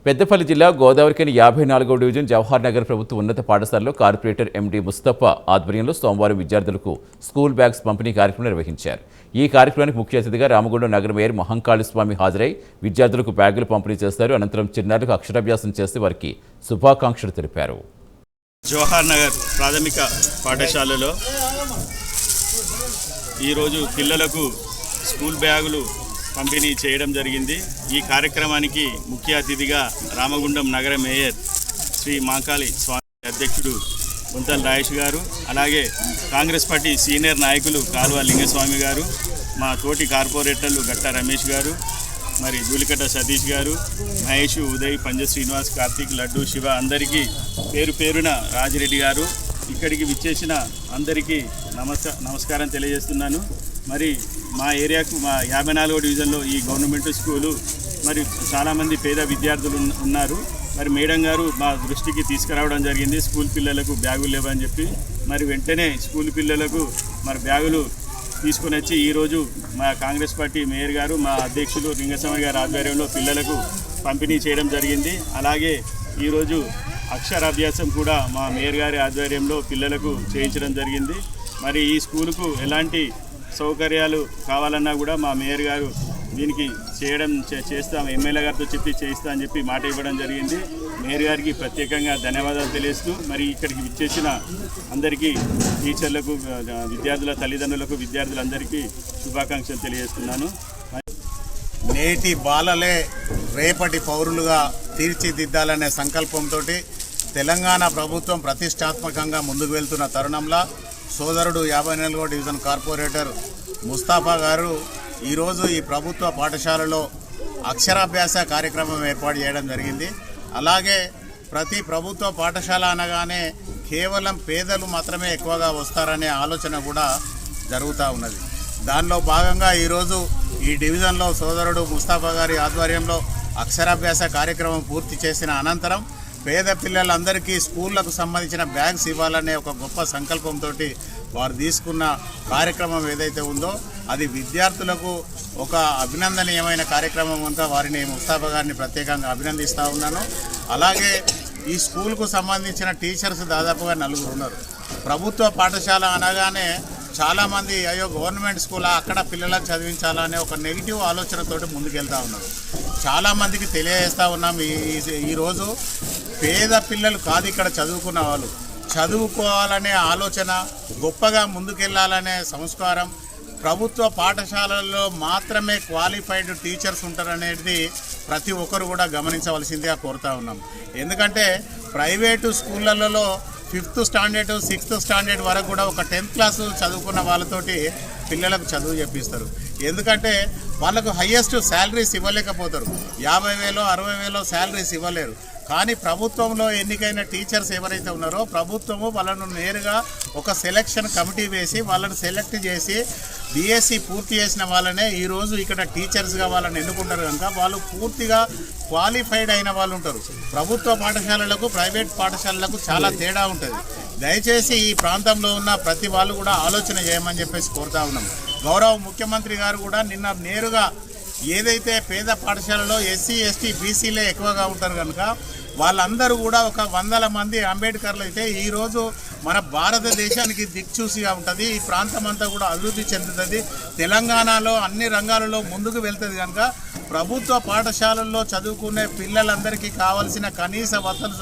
పెద్దపల్లి జిల్లా గోదావరిఖని 54వ డివిజన్ జవహర్ నగర్ ప్రభుత్వ ఉన్నత పాఠశాలలో కార్పొరేటర్ ఎండి ముస్తఫా ఆధ్వర్యంలో సోమవారం విద్యార్థులకు స్కూల్ బ్యాగ్స్ పంపిణీ కార్యక్రమం నిర్వహించారు. ఈ కార్యక్రమానికి ముఖ్య అతిథిగా రామగుండం నగర మేయర్ మహంకాళి స్వామి హాజరై విద్యార్థులకు బ్యాగులు పంపిణీ చేస్తారు. అనంతరం చిన్నారులకు అక్షరాభ్యాసం చేసి వారికి శుభాకాంక్షలు తెలిపారు. జవహర్ నగర్ ప్రాథమిక పాఠశాలలో ఈరోజు పిల్లలకు స్కూల్ బ్యాగులు పంపిణీ చేయడం జరిగింది. ఈ కార్యక్రమానికి ముఖ్య అతిథిగా రామగుండం నగర మేయర్ శ్రీ మహంకాళి స్వామి అధ్యక్షుడు గుంతల రాయేష్ గారు, అలాగే కాంగ్రెస్ పార్టీ సీనియర్ నాయకులు కాలువ లింగస్వామి గారు, మా తోటి కార్పొరేటర్లు గట్టా రమేష్ గారు, మరి జూలికట్ట సతీష్ గారు, మహేష్, ఉదయ్, పంజ శ్రీనివాస్, కార్తీక్, లడ్డు, శివ అందరికీ పేరు పేరున రాజిరెడ్డి గారు ఇక్కడికి విచ్చేసిన అందరికీ నమస్కారం తెలియజేస్తున్నాను. మరి మా ఏరియాకు మా 54వ డివిజన్లో ఈ గవర్నమెంట్ స్కూలు మరి చాలామంది పేద విద్యార్థులు ఉన్నారు. మరి మేడం గారు మా దృష్టికి తీసుకురావడం జరిగింది. స్కూల్ పిల్లలకు బ్యాగులు లేవని చెప్పి మరి వెంటనే స్కూల్ పిల్లలకు మరి బ్యాగులు తీసుకుని వచ్చి ఈరోజు మా కాంగ్రెస్ పార్టీ మేయర్ గారు, మా అధ్యక్షులు లింగస్వామి గారి ఆధ్వర్యంలో పిల్లలకు పంపిణీ చేయడం జరిగింది. అలాగే ఈరోజు అక్షరాభ్యాసం కూడా మా మేయర్ గారి ఆధ్వర్యంలో పిల్లలకు చేయించడం జరిగింది. మరి ఈ స్కూలుకు ఎలాంటి సౌకర్యాలు కావాలన్నా కూడా మా మేయర్ గారు దీనికి చేస్తాం, ఎమ్మెల్యే గారితో చెప్పి చేయిస్తా అని చెప్పి మాట ఇవ్వడం జరిగింది. మేయర్ గారికి ప్రత్యేకంగా ధన్యవాదాలు తెలియజేస్తూ మరి ఇక్కడికి విచ్చేసిన అందరికీ టీచర్లకు, విద్యార్థుల తల్లిదండ్రులకు, విద్యార్థులందరికీ శుభాకాంక్షలు తెలియజేస్తున్నాను. నేటి బాలలే రేపటి పౌరులుగా తీర్చిదిద్దాలనే సంకల్పంతో తెలంగాణ ప్రభుత్వం ప్రతిష్టాత్మకంగా ముందుకు వెళ్తున్న తరుణంలో సోదరుడు 54వ డివిజన్ కార్పొరేటర్ ముస్తాఫా గారు ఈరోజు ఈ ప్రభుత్వ పాఠశాలలో అక్షరాభ్యాస కార్యక్రమం ఏర్పాటు చేయడం జరిగింది. అలాగే ప్రతి ప్రభుత్వ పాఠశాల అనగానే కేవలం పేదలు మాత్రమే ఎక్కువగా వస్తారనే ఆలోచన కూడా జరుగుతూ ఉన్నది. దానిలో భాగంగా ఈరోజు ఈ డివిజన్లో సోదరుడు ముస్తాఫా గారి ఆధ్వర్యంలో అక్షరాభ్యాస కార్యక్రమం పూర్తి చేసిన అనంతరం పేద పిల్లలందరికీ స్కూళ్లకు సంబంధించిన బ్యాగ్స్ ఇవ్వాలనే ఒక గొప్ప సంకల్పంతో వారు తీసుకున్న కార్యక్రమం ఏదైతే ఉందో అది విద్యార్థులకు ఒక అభినందనీయమైన కార్యక్రమం అంతా వారిని ముస్తాఫా గారిని ప్రత్యేకంగా అభినందిస్తూ ఉన్నాను. అలాగే ఈ స్కూల్కు సంబంధించిన టీచర్స్ దాదాపుగా 4 ఉన్నారు. ప్రభుత్వ పాఠశాల అనగానే చాలామంది అయ్యో గవర్నమెంట్ స్కూల్ అక్కడ పిల్లలకు చదివించాలనే ఒక నెగిటివ్ ఆలోచనతోటి ముందుకెళ్తూ ఉన్నారు. చాలామందికి తెలియజేస్తూ ఉన్నాం, ఈరోజు పేద పిల్లలు కాదు ఇక్కడ చదువుకున్న వాళ్ళు, చదువుకోవాలనే ఆలోచన, గొప్పగా ముందుకెళ్లాలనే సంస్కారం, ప్రభుత్వ పాఠశాలల్లో మాత్రమే క్వాలిఫైడ్ టీచర్స్ ఉంటారనేది ప్రతి ఒక్కరు కూడా గమనించవలసిందిగా కోరుతూ ఉన్నాం. ఎందుకంటే ప్రైవేటు స్కూళ్ళల్లో 5th స్టాండర్డ్ 6th స్టాండర్డ్ వరకు కూడా ఒక 10th క్లాసు చదువుకున్న వాళ్ళతోటి పిల్లలకు చదువు చెప్పిస్తారు. ఎందుకంటే వాళ్ళకు హయ్యెస్ట్ శాలరీస్ ఇవ్వలేకపోతారు. 50,000 60,000 శాలరీస్ ఇవ్వలేరు. కానీ ప్రభుత్వంలో ఎన్నికైన టీచర్స్ ఎవరైతే ఉన్నారో ప్రభుత్వము వాళ్ళను నేరుగా ఒక సెలక్షన్ కమిటీ వేసి వాళ్ళని సెలెక్ట్ చేసి బీఎస్సీ పూర్తి చేసిన వాళ్ళనే ఈరోజు ఇక్కడ టీచర్స్గా వాళ్ళని ఎన్నుకుంటారు. కనుక వాళ్ళు పూర్తిగా క్వాలిఫైడ్ అయిన వాళ్ళు ఉంటారు. ప్రభుత్వ పాఠశాలలకు ప్రైవేట్ పాఠశాలలకు చాలా తేడా ఉంటుంది. దయచేసి ఈ ప్రాంతంలో ఉన్న ప్రతి వాళ్ళు కూడా ఆలోచన చేయమని చెప్పేసి కోరుతా ఉన్నాం. గౌరవ ముఖ్యమంత్రి గారు కూడా నిన్న నేరుగా ఏదైతే పేద పాఠశాలలో ఎస్సీ ఎస్టీ బీసీలే ఎక్కువగా ఉంటారు కనుక వాళ్ళందరూ కూడా ఒక 100 మంది అంబేద్కర్లు అయితే ఈరోజు మన భారతదేశానికి దిక్చూసిగా ఉంటుంది. ఈ ప్రాంతం అంతా కూడా అభివృద్ధి చెందుతుంది. తెలంగాణలో అన్ని రంగాలలో ముందుకు వెళ్తుంది. కనుక ప్రభుత్వ పాఠశాలల్లో చదువుకునే పిల్లలందరికీ కావాల్సిన కనీస వసతులు